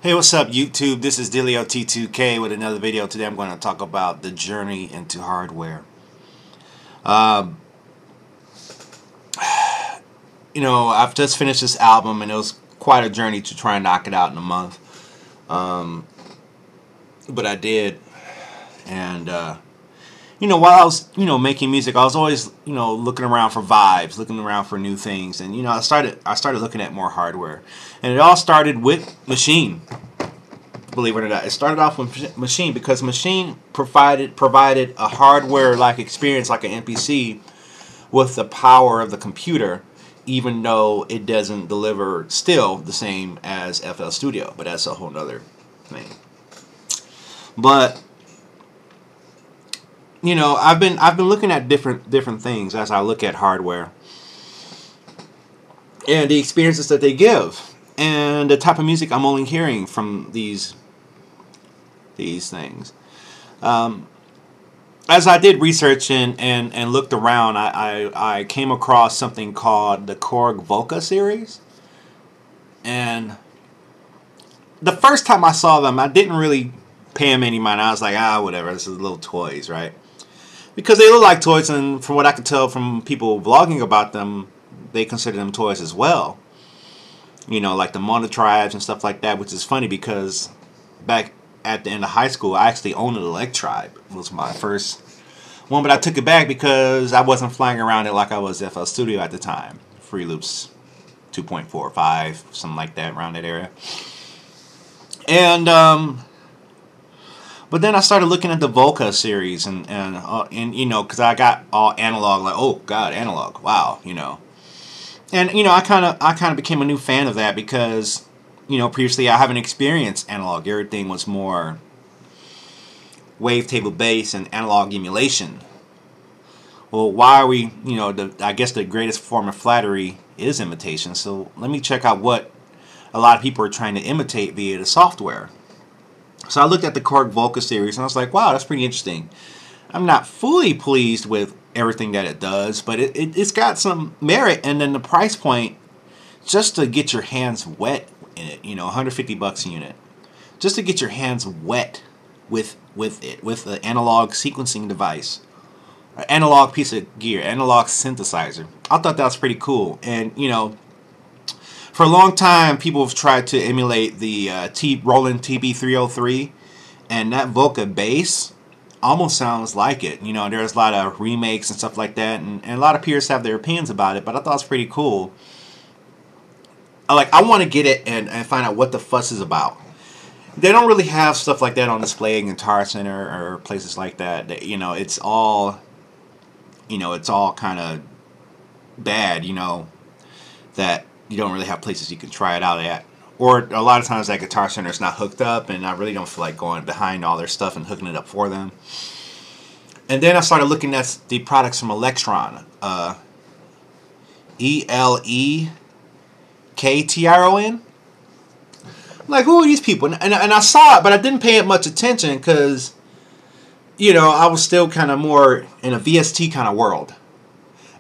Hey, what's up YouTube? This is Dillio T2K with another video. Today I'm going to talk about the journey into hardware. I've just finished this album and it was quite a journey to try and knock it out in a month. But I did. And, while I was, making music, I was always, looking around for vibes, looking around for new things. And, I started looking at more hardware. And it all started with Machine. Believe it or not, it started off with Machine because Machine provided a hardware-like experience, like an MPC, with the power of the computer, even though it doesn't deliver still the same as FL Studio. But that's a whole nother thing. But I've been looking at different things as I look at hardware and the experiences that they give and the type of music I'm only hearing from these things. As I did research and looked around, I came across something called the Korg Volca series, and the first time I saw them, I didn't really pay them any mind. I was like, whatever, this is little toys, right? Because they look like toys, and from what I could tell from people vlogging about them, they consider them toys as well. Like the monotribes and stuff like that, which is funny because back at the end of high school, I actually owned an Electron. It was my first one, but I took it back because I wasn't flying around it like I was FL Studio at the time. Free Loops 2.45, something like that, around that area. And but then I started looking at the Volca series, and because I got all analog, like, oh god, analog, wow, and I kind of became a new fan of that because previously I haven't experienced analog. Everything was more wavetable based and analog emulation. Well, why are we, I guess the greatest form of flattery is imitation. So let me check out what a lot of people are trying to imitate via the software. So I looked at the Korg Volca series and I was like, wow, that's pretty interesting. I'm not fully pleased with everything that it does, but it's got some merit. And then the price point, just to get your hands wet in it, $150 a unit, just to get your hands wet with it, with the analog sequencing device, an analog piece of gear, analog synthesizer. I thought that was pretty cool. And for a long time, people have tried to emulate the Roland TB303, and that Volca bass almost sounds like it. There's a lot of remakes and stuff like that, and a lot of peers have their opinions about it, but I thought it was pretty cool. I want to get it and find out what the fuss is about. They don't really have stuff like that on display in Guitar Center or places like that. It's all, it's all kind of bad, that you don't really have places you can try it out at. Or a lot of times that Guitar Center is not hooked up, and I really don't feel like going behind all their stuff and hooking it up for them. And then I started looking at the products from Electron. ELEKTRON. Like, who are these people? And I saw it, but I didn't pay it much attention because, I was still kind of more in a VST kind of world.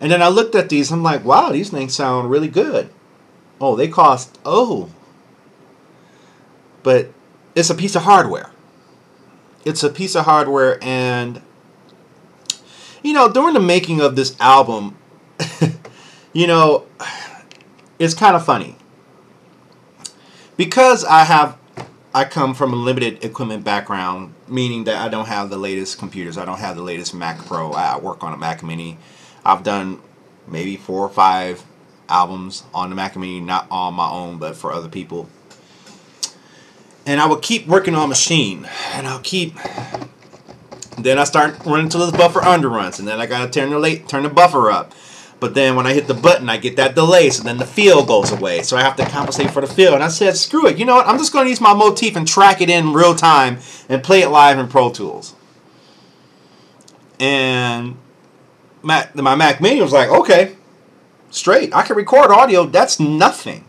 And then I looked at these, I'm like, wow, these things sound really good. Oh, they cost, but it's a piece of hardware. It's a piece of hardware, and, during the making of this album, it's kind of funny. Because I come from a limited equipment background, meaning that I don't have the latest computers. I don't have the latest Mac Pro. I work on a Mac Mini. I've done maybe 4 or 5 albums on the Mac Mini, not on my own, but for other people. And I would keep working on Machine, and then I start running into those buffer underruns, and then I gotta turn the buffer up. But then when I hit the button, I get that delay, so then the feel goes away. So I have to compensate for the feel. And I said, screw it. You know what? I'm just going to use my motif and track it in real time and play it live in Pro Tools. And my Mac Mini was like, okay, straight. I can record audio. That's nothing.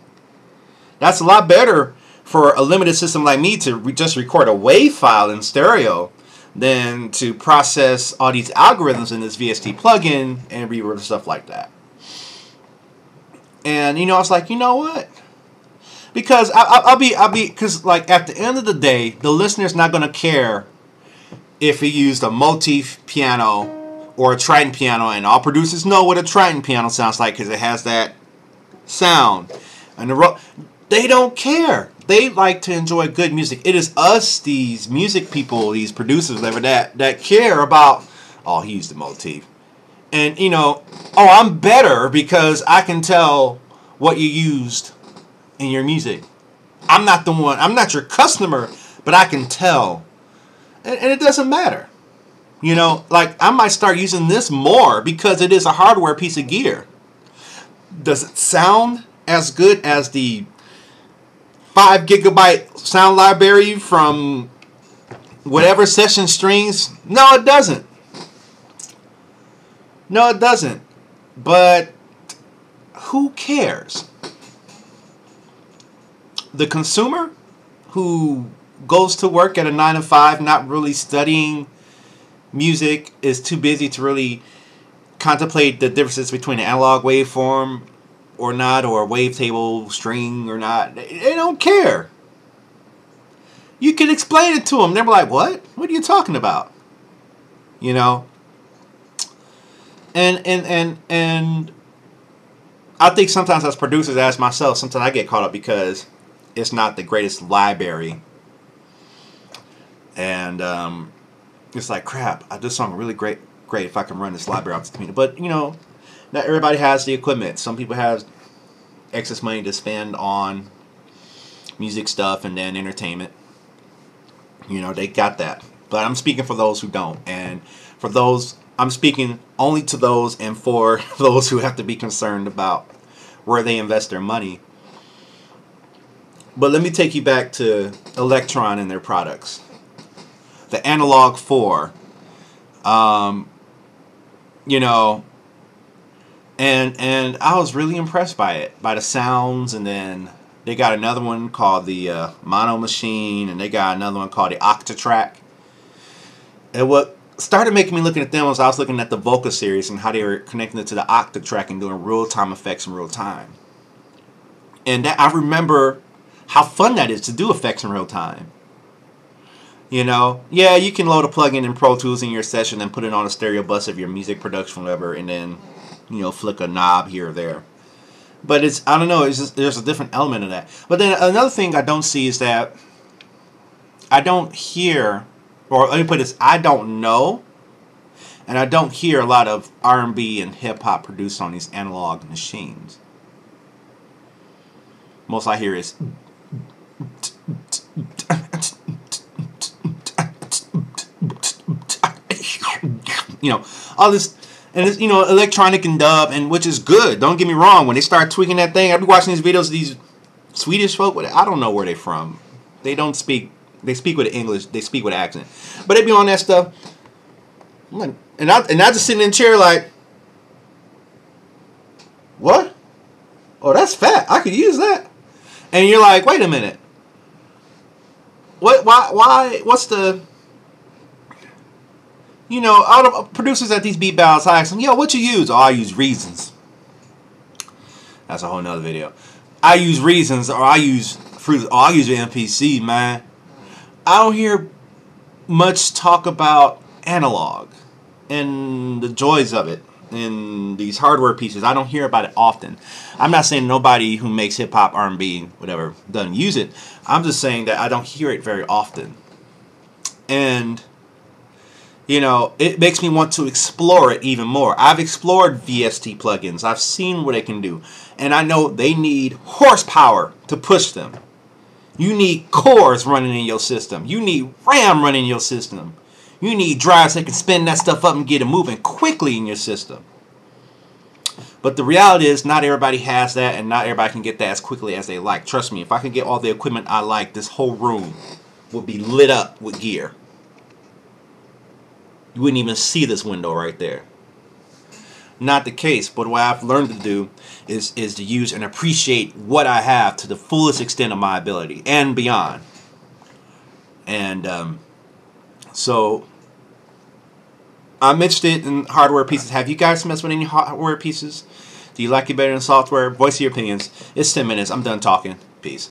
That's a lot better for a limited system like me to just record a WAV file in stereo than to process all these algorithms in this VST plugin and reverb stuff like that. And I was like, you know what? Because because like at the end of the day, the listener's not gonna care if he used a motif piano or a Triton piano, and all producers know what a Triton piano sounds like because it has that sound. And they don't care. They like to enjoy good music. It is us, these music people, these producers, whatever, that care about, oh, he used the motif. And, you know, oh, I'm better because I can tell what you used in your music. I'm not the one, I'm not your customer, but I can tell. And it doesn't matter. You know, like, I might start using this more because it is a hardware piece of gear. Does it sound as good as the 5 gigabyte sound library from whatever Session Strings? No, it doesn't. No, it doesn't. But who cares? The consumer who goes to work at a 9 to 5, not really studying music, is too busy to really contemplate the differences between an analog waveform or not, or a wavetable string or not. They don't care. You can explain it to them. They're like, what? What are you talking about? You know? And I think sometimes as producers, as myself, sometimes I get caught up because it's not the greatest library. And it's like, crap, this song is really great if I can run this library out to the community. But, you know, not everybody has the equipment. Some people have excess money to spend on music stuff and then entertainment. You know, they got that. But I'm speaking for those who don't. And for those, I'm speaking only to those and for those who have to be concerned about where they invest their money. But let me take you back to Electron and their products. The Analog 4. You know, and I was really impressed by it, by the sounds. And then they got another one called the Mono Machine, and they got another one called the Octatrack. And what started making me looking at them was I was looking at the Volca series and how they were connecting it to the Octatrack and doing real-time effects in real time. And that, I remember how fun that is to do effects in real time. You know, yeah, you can load a plugin in Pro Tools in your session and put it on a stereo bus of your music production, whatever, and then, you know, flick a knob here or there. But it's, I don't know, it's just, there's a different element of that. But then another thing I don't see is that I don't hear, or let me put this, I don't know, and I don't hear a lot of R&B and hip-hop produced on these analog machines. Most I hear is you know, all this, and it's, you know, electronic and dub, and which is good. Don't get me wrong. When they start tweaking that thing, I be watching these videos of these Swedish folk. I don't know where they're from. They don't speak. They speak with English. They speak with accent. But they be on that stuff. And I just sitting in the chair like, what? Oh, that's fat. I could use that. And you're like, wait a minute. What? Why? What's the? You know, all the producers at these beat battles, I ask them, yo, what you use? Oh, I use Reasons. That's a whole nother video. I use Reasons, or I use Fruit. Oh, I use the MPC, man. I don't hear much talk about analog and the joys of it in these hardware pieces. I don't hear about it often. I'm not saying nobody who makes hip-hop, R&B, whatever, doesn't use it. I'm just saying that I don't hear it very often. And you know, it makes me want to explore it even more. I've explored VST plugins. I've seen what it can do. And I know they need horsepower to push them. You need cores running in your system. You need RAM running in your system. You need drives that can spin that stuff up and get it moving quickly in your system. But the reality is not everybody has that, and not everybody can get that as quickly as they like. Trust me, if I can get all the equipment I like, this whole room will be lit up with gear. You wouldn't even see this window right there. Not the case, but what I've learned to do is to use and appreciate what I have to the fullest extent of my ability and beyond. And so I'm interested in hardware pieces. Have you guys messed with any hardware pieces? Do you like it better than software? Voice your opinions. It's 10 minutes. I'm done talking. Peace.